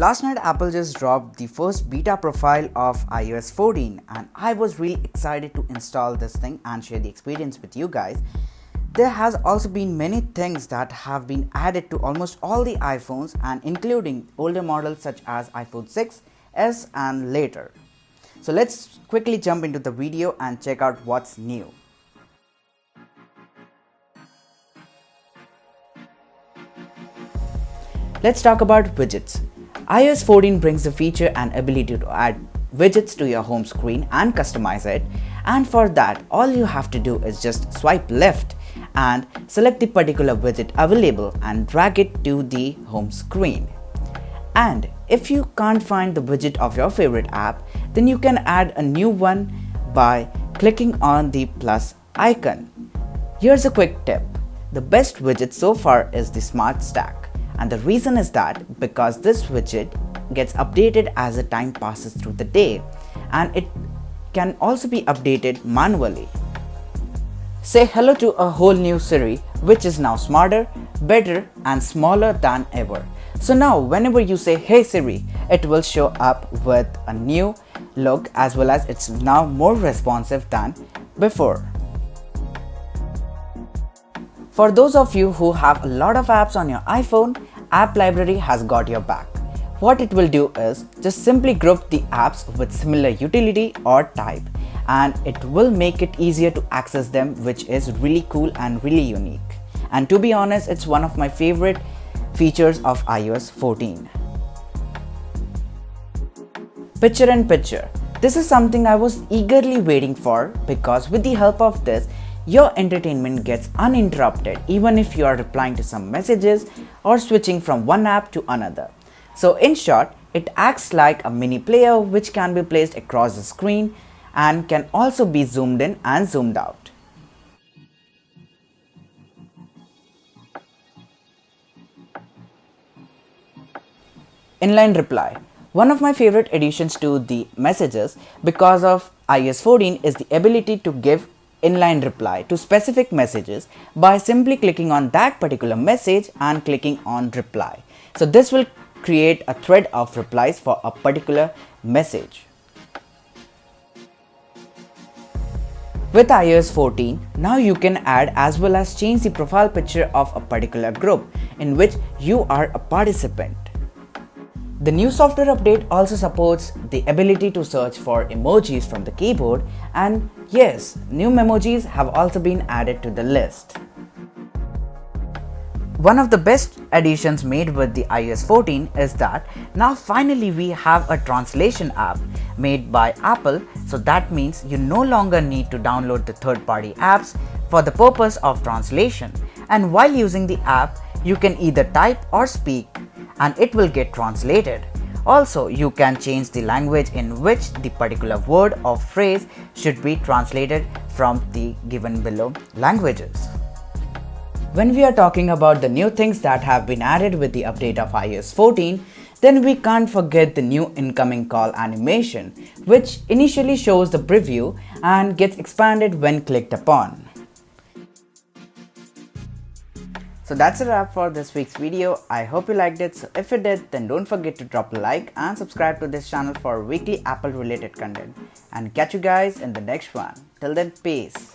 Last night Apple just dropped the first beta profile of iOS 14 and I was really excited to install this thing and share the experience with you guys. There has also been many things that have been added to almost all the iPhones and including older models such as iPhone 6, S and later. So let's quickly jump into the video and check out what's new. Let's talk about widgets. iOS 14 brings the feature and ability to add widgets to your home screen and customize it, and for that all you have to do is just swipe left and select the particular widget available and drag it to the home screen. And if you can't find the widget of your favorite app, then you can add a new one by clicking on the plus icon. Here's a quick tip. The best widget so far is the Smart Stack. And the reason is that because this widget gets updated as the time passes through the day, and it can also be updated manually. Say hello to a whole new Siri, which is now smarter, better and smaller than ever. So now whenever you say hey Siri, it will show up with a new look as well as it's now more responsive than before. For those of you who have a lot of apps on your iPhone, App Library has got your back. What it will do is just simply group the apps with similar utility or type, and it will make it easier to access them, which is really cool and really unique. And to be honest, it's one of my favorite features of iOS 14. Picture in Picture. This is something I was eagerly waiting for because with the help of this, your entertainment gets uninterrupted even if you are replying to some messages or switching from one app to another. So in short, it acts like a mini player which can be placed across the screen and can also be zoomed in and zoomed out. Inline Reply. One of my favorite additions to the messages because of iOS 14 is the ability to give inline reply to specific messages by simply clicking on that particular message and clicking on reply. So this will create a thread of replies for a particular message. With iOS 14, now you can add as well as change the profile picture of a particular group in which you are a participant. The new software update also supports the ability to search for emojis from the keyboard, and yes, new memojis have also been added to the list. One of the best additions made with the iOS 14 is that now finally we have a translation app made by Apple, so that means you no longer need to download the third-party apps for the purpose of translation, and while using the app you can either type or speak and it will get translated. Also, you can change the language in which the particular word or phrase should be translated from the given below languages. When we are talking about the new things that have been added with the update of iOS 14, then we can't forget the new incoming call animation, which initially shows the preview and gets expanded when clicked upon. So that's a wrap for this week's video. I hope you liked it. So if you did, then don't forget to drop a like and subscribe to this channel for weekly Apple related content. And catch you guys in the next one. Till then, peace.